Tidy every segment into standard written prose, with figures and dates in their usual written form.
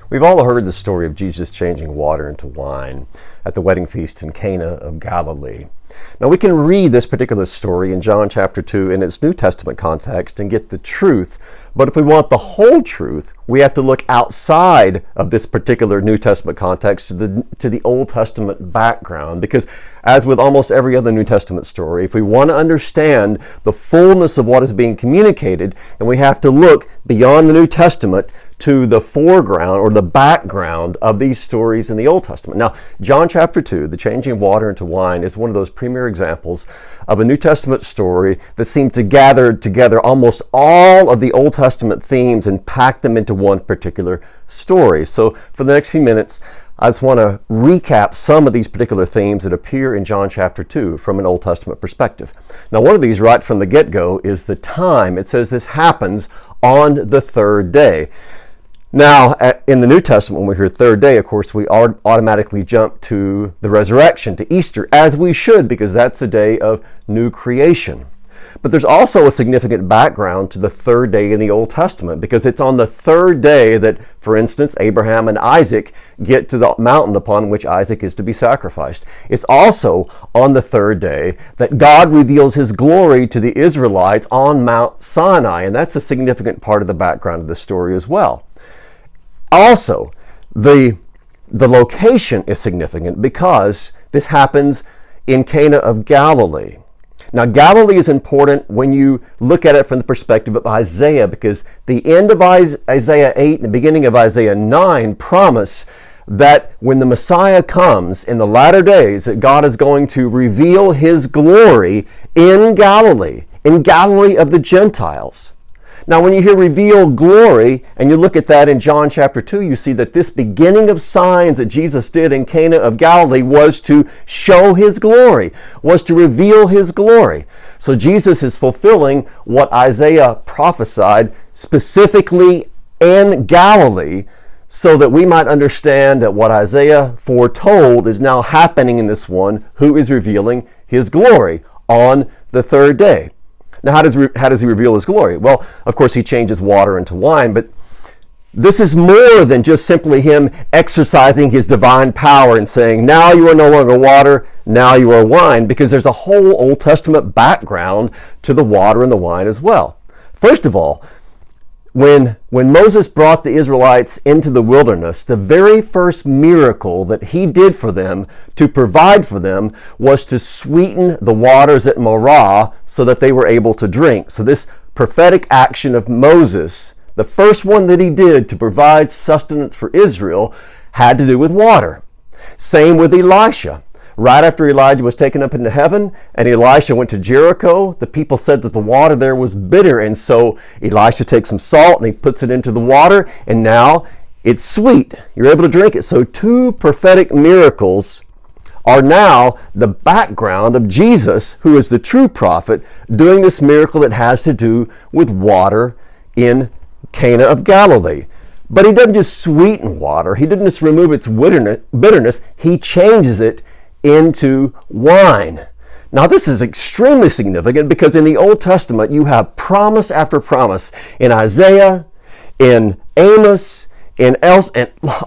We've all heard the story of Jesus changing water into wine at the wedding feast in Cana of Galilee. Now we can read this particular story in John chapter 2 in its New Testament context and get the truth, but if we want the whole truth, we have to look outside of this particular New Testament context to the Old Testament background, because as with almost every other New Testament story, if we want to understand the fullness of what is being communicated, then we have to look beyond the New Testament to the foreground or the background of these stories in the Old Testament. Now, John chapter 2, the changing of water into wine, is one of those premier examples of a New Testament story that seemed to gather together almost all of the Old Testament themes and pack them into one particular story. So for the next few minutes, I just want to recap some of these particular themes that appear in John chapter 2 from an Old Testament perspective. Now, one of these right from the get-go is the time. It says this happens on the third day. Now, in the New Testament, when we hear third day, of course, we automatically jump to the resurrection, to Easter, as we should, because that's the day of new creation. But there's also a significant background to the third day in the Old Testament, because it's on the third day that, for instance, Abraham and Isaac get to the mountain upon which Isaac is to be sacrificed. It's also on the third day that God reveals his glory to the Israelites on Mount Sinai, and that's a significant part of the background of the story as well. Also, the location is significant because this happens in Cana of Galilee. Now, Galilee is important when you look at it from the perspective of Isaiah, because the end of Isaiah 8 and the beginning of Isaiah 9 promise that when the Messiah comes in the latter days, that God is going to reveal his glory in Galilee of the Gentiles. Now, when you hear reveal glory, and you look at that in John chapter 2, you see that this beginning of signs that Jesus did in Cana of Galilee was to show his glory, was to reveal his glory. So Jesus is fulfilling what Isaiah prophesied specifically in Galilee, so that we might understand that what Isaiah foretold is now happening in this one who is revealing his glory on the third day. Now, how does he reveal his glory? Well, of course, he changes water into wine, but this is more than just simply him exercising his divine power and saying, now you are no longer water, now you are wine, because there's a whole Old Testament background to the water and the wine as well. First of all, when Moses brought the Israelites into the wilderness, the very first miracle that he did for them to provide for them was to sweeten the waters at Marah so that they were able to drink. So this prophetic action of Moses, the first one that he did to provide sustenance for Israel, had to do with water. Same with Elisha. Right after Elijah was taken up into heaven and Elisha went to Jericho, the people said that the water there was bitter, and so Elisha takes some salt and he puts it into the water, and now it's sweet. You're able to drink it. So two prophetic miracles are now the background of Jesus, who is the true prophet, doing this miracle that has to do with water in Cana of Galilee. But he doesn't just sweeten water. He didn't just remove its bitterness. He changes it into wine. Now, this is extremely significant because in the Old Testament you have promise after promise in Isaiah, in Amos, and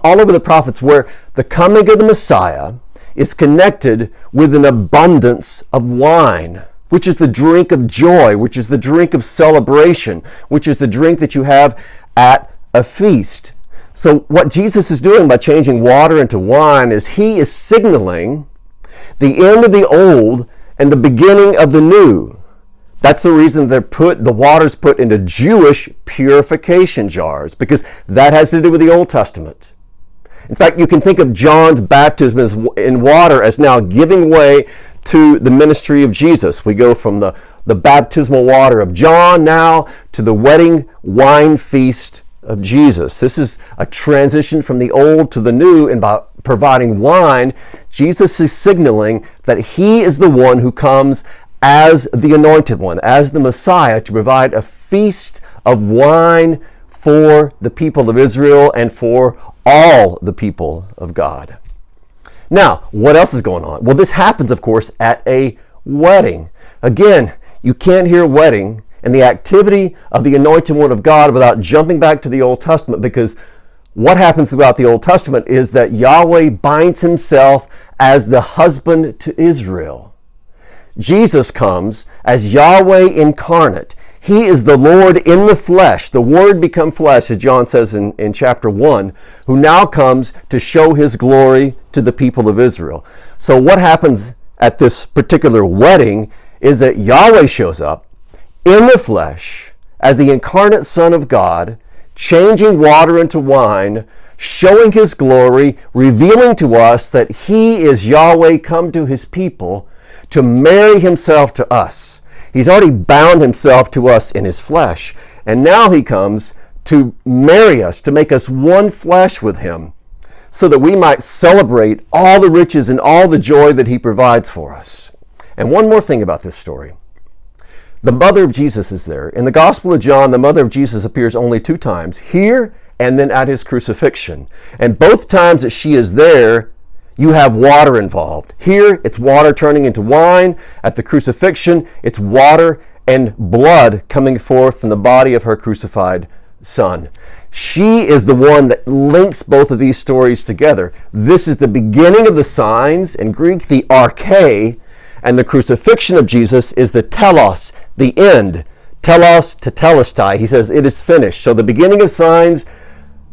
all over the prophets, where the coming of the Messiah is connected with an abundance of wine, which is the drink of joy, which is the drink of celebration, which is the drink that you have at a feast. So what Jesus is doing by changing water into wine is he is signaling the end of the old and the beginning of the new. That's the reason the water's put into Jewish purification jars, because that has to do with the Old Testament. In fact, you can think of John's baptism in water as now giving way to the ministry of Jesus. We go from the baptismal water of John now to the wedding wine feast of Jesus. This is a transition from the old to the new, and by providing wine, Jesus is signaling that he is the one who comes as the anointed one, as the Messiah, to provide a feast of wine for the people of Israel and for all the people of God. Now, what else is going on? Well, this happens, of course, at a wedding. Again, you can't hear wedding and the activity of the anointed one of God without jumping back to the Old Testament, because what happens throughout the Old Testament is that Yahweh binds himself as the husband to Israel. Jesus comes as Yahweh incarnate. He is the Lord in the flesh, the Word become flesh, as John says in chapter 1, who now comes to show his glory to the people of Israel. So what happens at this particular wedding is that Yahweh shows up in the flesh as the incarnate Son of God, changing water into wine, showing his glory, revealing to us that he is Yahweh come to his people to marry himself to us. He's already bound himself to us in his flesh, and now he comes to marry us, to make us one flesh with him, so that we might celebrate all the riches and all the joy that he provides for us. And one more thing about this story. The mother of Jesus is there. In the Gospel of John, the mother of Jesus appears only 2 times, here and then at his crucifixion. And both times that she is there, you have water involved. Here, it's water turning into wine. At the crucifixion, it's water and blood coming forth from the body of her crucified Son. She is the one that links both of these stories together. This is the beginning of the signs, in Greek, the arche, and the crucifixion of Jesus is the telos, the end. Telos to telestai. He says, it is finished. So the beginning of signs,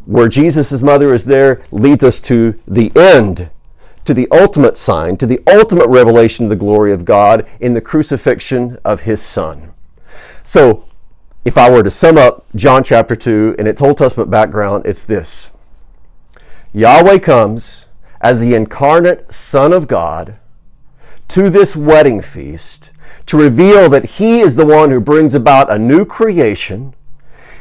where Jesus' mother is there, leads us to the end, to the ultimate sign, to the ultimate revelation of the glory of God in the crucifixion of his Son. So, if I were to sum up John chapter 2 in its Old Testament background, it's this. Yahweh comes as the incarnate Son of God to this wedding feast to reveal that he is the one who brings about a new creation.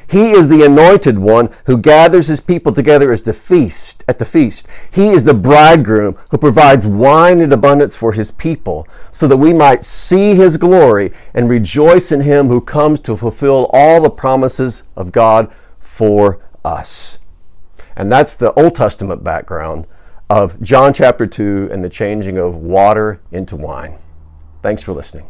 He is the anointed one who gathers his people together at the feast. He is the bridegroom who provides wine in abundance for his people so that we might see his glory and rejoice in him who comes to fulfill all the promises of God for us. And that's the Old Testament background of John chapter 2 and the changing of water into wine. Thanks for listening.